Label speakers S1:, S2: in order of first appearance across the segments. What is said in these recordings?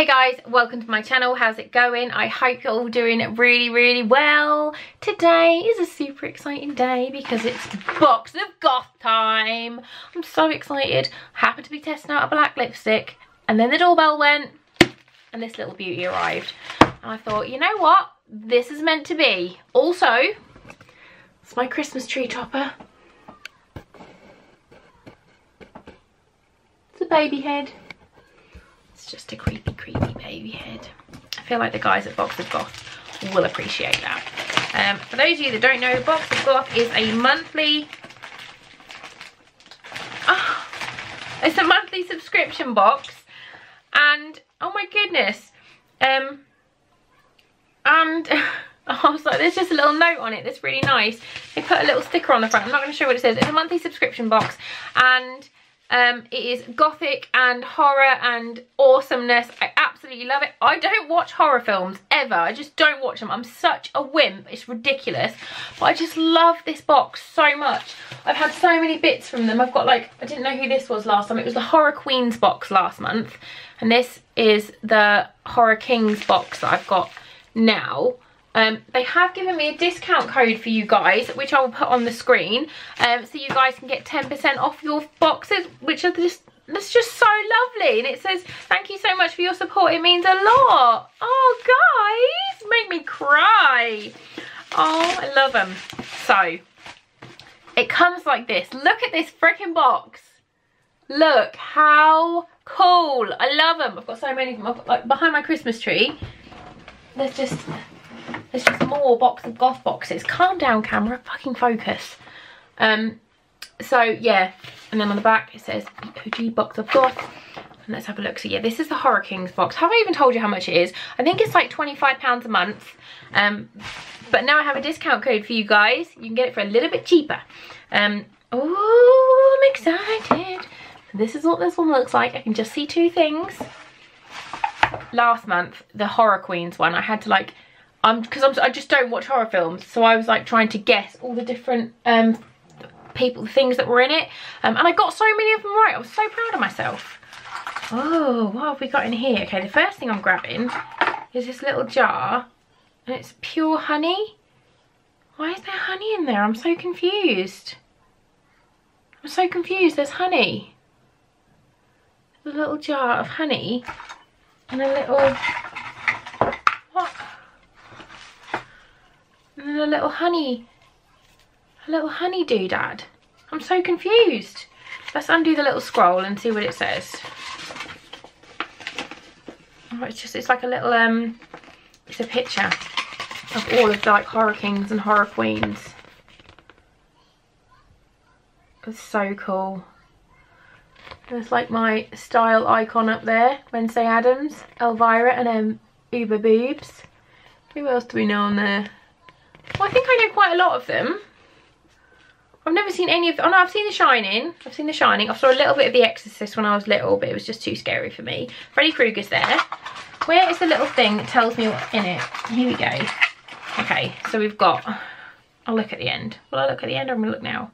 S1: Hey guys, welcome to my channel. How's it going? I hope you're all doing really well. Today is a super exciting day because it's box of goth time. I'm so excited. Happened to be testing out a black lipstick and then the doorbell went and this little beauty arrived. And I thought, you know what? This is meant to be. Also, it's my Christmas tree topper. It's a baby head. It's just a creepy baby head. I feel like the guys at Box of Goth will appreciate that. For those of you that don't know, Box of Goth is a monthly... it's a monthly subscription box. And, oh my goodness. And I was like, there's just a little note on it that's really nice. They put a little sticker on the front. I'm not going to show what it says. It's a monthly subscription box. And... it is gothic and horror and awesomeness. I absolutely love it. I don't watch horror films ever. I just don't watch them. I'm such a wimp. It's ridiculous. But I just love this box so much. I've had so many bits from them. I've got like, I didn't know who this was last time. It was the Horror Queens box last month. And this is the Horror Kings box that I've got now. They have given me a discount code for you guys, which I will put on the screen, so you guys can get 10% off your boxes, which are just, that's just so lovely. And it says, thank you so much for your support, it means a lot. Oh guys, make me cry. Oh, I love them. So, it comes like this. Look at this freaking box. Look how cool. I love them. I've got so many of them. I've got, like, behind my Christmas tree, there's just more Box of Goth boxes. Calm down, camera, fucking focus. So yeah, and then on the back it says OG Box of Goth. And let's have a look. So yeah, this is the Horror Kings box. Have I even told you how much it is? I think it's like £25 a month. But now I have a discount code for you guys. You can get it for a little bit cheaper. Oh, I'm excited. This is what this one looks like. I can just see two things. Last month, the Horror Queens one, I had to like, I just don't watch horror films, so I was like trying to guess all the different people, the things that were in it, and I got so many of them right. I was so proud of myself. Oh, what have we got in here? Okay, the first thing I'm grabbing is this little jar, and it's pure honey. Why is there honey in there? I'm so confused. I'm so confused. There's honey. There's a little jar of honey and a little... what? And then a little honey doodad. I'm so confused. Let's undo the little scroll and see what it says. Oh, it's like a little, it's a picture of all of the like Horror Kings and Horror Queens. It's so cool. There's like my style icon up there. Wednesday Addams, Elvira and Uber Boobs. Who else do we know on there? Well, I think I know quite a lot of them. I've never seen any of... oh no, I've seen The Shining. I've seen The Shining. I saw a little bit of The Exorcist when I was little, but it was just too scary for me. Freddy Krueger's there. Where is the little thing that tells me what's in it? Here we go. Okay, so we've got... I'll look at the end. Will I look at the end or I'm going to look now?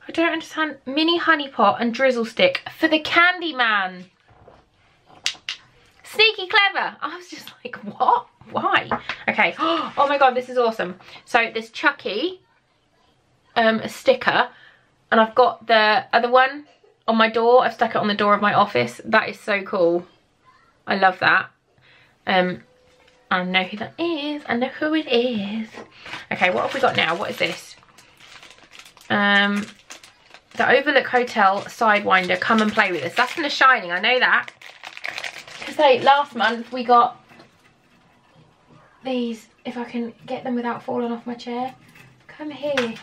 S1: I don't understand. Mini honey pot and drizzle stick for the Candyman. Sneaky clever. I was just like, what? Why? Okay. Oh my god, this is awesome. So there's Chucky, a sticker, and I've got the other one on my door. I've stuck it on the door of my office. That is so cool. I love that. I know who that is. I know who it is. Okay, what have we got now? What is this? The Overlook Hotel Sidewinder. Come and play with us. That's from The Shining. I know that. Because last month we got these, if I can get them without falling off my chair. Come here.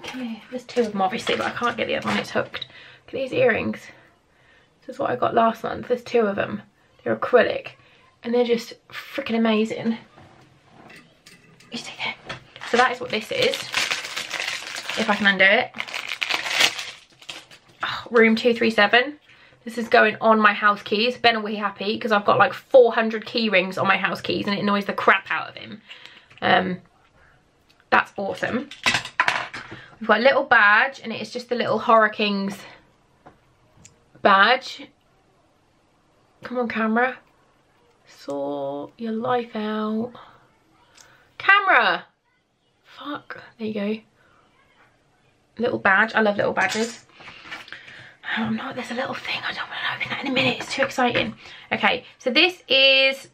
S1: Come here. There's two of them obviously, but I can't get the other one, it's hooked. Look at these earrings. This is what I got last month. There's two of them. They're acrylic. And they're just freaking amazing. You see there? So that is what this is. If I can undo it. Oh, room 237. This is going on my house keys. Ben will be happy because I've got like 400 key rings on my house keys and it annoys the crap out of him. That's awesome. We've got a little badge and it is just the little Horror Kings badge. Come on, camera. Sort your life out. Camera! Fuck. There you go. Little badge. I love little badges. Oh, no, there's a little thing. I don't want to open that in a minute. It's too exciting. Okay, so this is...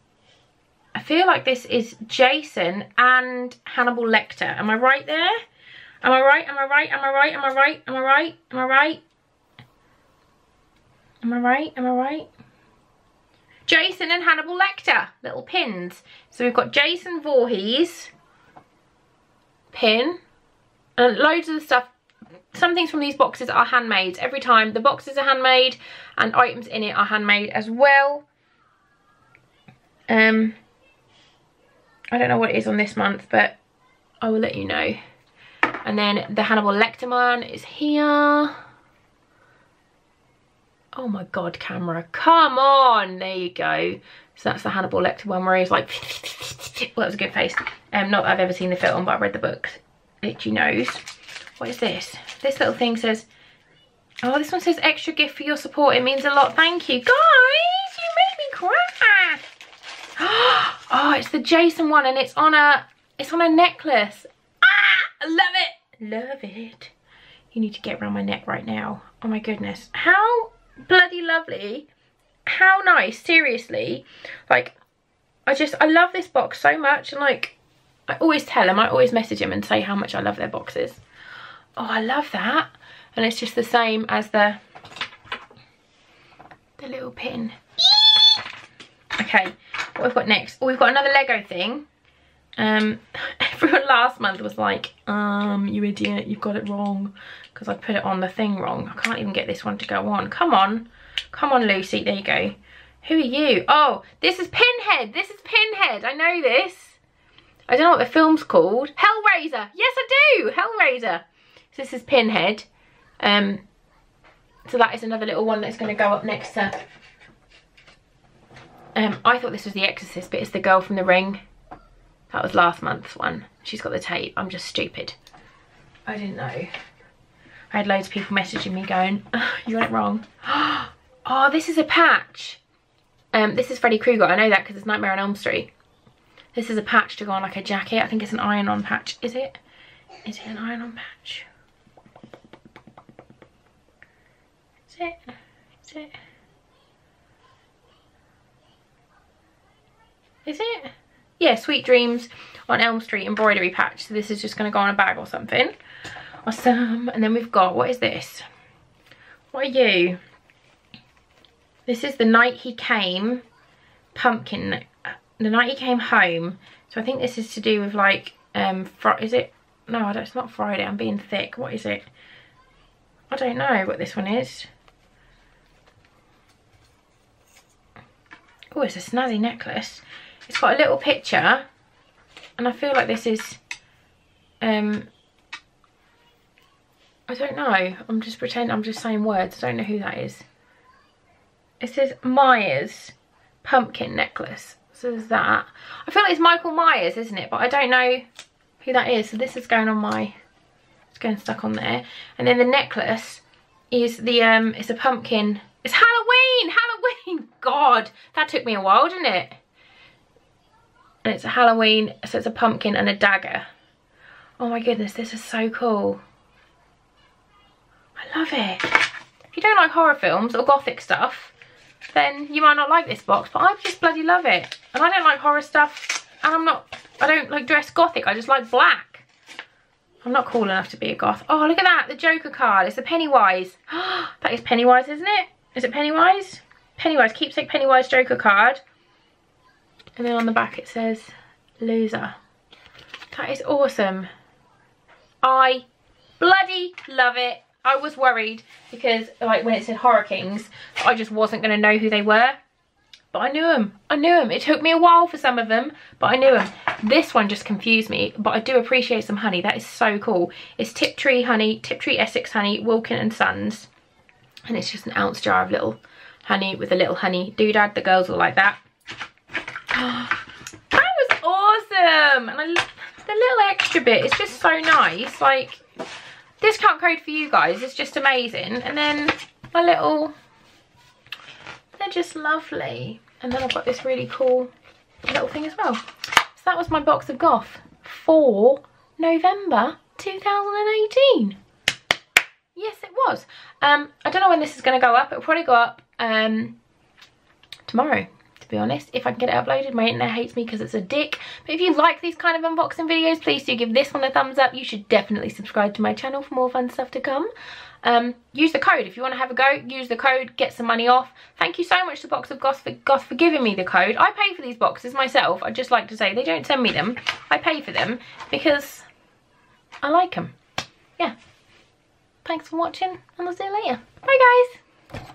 S1: I feel like this is Jason and Hannibal Lecter. Am I right there? Am I right? Am I right? Am I right? Am I right? Am I right? Am I right? Am I right? Am I right? Jason and Hannibal Lecter. Little pins. So we've got Jason Voorhees pin. And loads of the stuff. Some things from these boxes are handmade. Every time the boxes are handmade and items in it are handmade as well. I don't know what it is on this month, but I will let you know. And then the Hannibal Lecter one is here. Oh my god, camera, come on. There you go. So that's the Hannibal Lecter one where he's like, well, that was a good face. Not that I've ever seen the film, but I've read the books. Itchy nose. What is this? This little thing says, oh, this one says extra gift for your support. It means a lot. Thank you. Guys, you made me cry. Oh, it's the Jason one and it's on a necklace. Ah, I love it. Love it. You need to get around my neck right now. Oh my goodness. How bloody lovely. How nice, seriously. Like, I love this box so much. And like, I always tell them, I always message them and say how much I love their boxes. Oh, I love that. And it's just the same as the little pin. Okay, what we've got next? Oh, we've got another Lego thing. Everyone last month was like, you idiot, you've got it wrong. Because I put it on the thing wrong. I can't even get this one to go on. Come on. Come on, Lucy. There you go. Who are you? Oh, this is Pinhead. This is Pinhead. I know this. I don't know what the film's called. Hellraiser. Yes, I do. Hellraiser. So this is Pinhead. So that is another little one that's going to go up next to... I thought this was The Exorcist, but it's the girl from The Ring. That was last month's one. She's got the tape. I'm just stupid. I didn't know. I had loads of people messaging me going, oh, you got it wrong. Oh, this is a patch. This is Freddy Krueger. I know that because it's Nightmare on Elm Street. This is a patch to go on like a jacket. I think it's an iron-on patch. Is it? Is it an iron-on patch? Is it? Is it? Is it? Yeah, Sweet Dreams on Elm Street embroidery patch. So this is just going to go on a bag or something. Awesome. And then we've got, what is this? What are you? This is The Night He Came pumpkin. The Night He Came Home. So I think this is to do with like, is it? No, it's not Friday. I'm being thick. What is it? I don't know what this one is. Oh, it's a snazzy necklace. It's got a little picture, and I feel like this is, I don't know. I'm just pretending, I'm just saying words. I don't know who that is. It says Myers pumpkin necklace. So there's that. I feel like it's Michael Myers, isn't it? But I don't know who that is. So this is going on my, it's going stuck on there. And then the necklace is the, it's a pumpkin. It's Halloween! Halloween! God, that took me a while, didn't it? And it's a Halloween, so it's a pumpkin and a dagger. Oh my goodness, this is so cool. I love it. If you don't like horror films or gothic stuff, then you might not like this box, but I just bloody love it. And I don't like horror stuff, and I don't like dress gothic, I just like black. I'm not cool enough to be a goth. Oh, look at that, the Joker card. It's a Pennywise. That is Pennywise, isn't it? Is it Pennywise? Pennywise, keepsake Pennywise Joker card. And then on the back it says, loser. That is awesome. I bloody love it. I was worried because like when it said Horror Kings, I just wasn't going to know who they were. But I knew them. I knew them. It took me a while for some of them, but I knew them. This one just confused me, but I do appreciate some honey. That is so cool. It's Tiptree honey, Tiptree Essex honey, Wilkin and Sons. And it's just an ounce jar of little honey with a little honey doodad. The girls will like that. That was awesome. And I love the little extra bit. It's just so nice. Like, discount code for you guys is just amazing. And then my little they're just lovely. And then I've got this really cool little thing as well. So that was my box of Goth for November 2018. Yes, it was. I don't know when this is going to go up. It'll probably go up tomorrow, to be honest, if I can get it uploaded. My internet hates me because it's a dick. But if you like these kind of unboxing videos, please do give this one a thumbs up. You should definitely subscribe to my channel for more fun stuff to come. Use the code if you want to have a go. Use the code, get some money off. Thank you so much to Box of Goth for giving me the code. I pay for these boxes myself. I'd just like to say, they don't send me them. I pay for them because I like them. Yeah. Thanks for watching, and I'll see you later. Bye guys.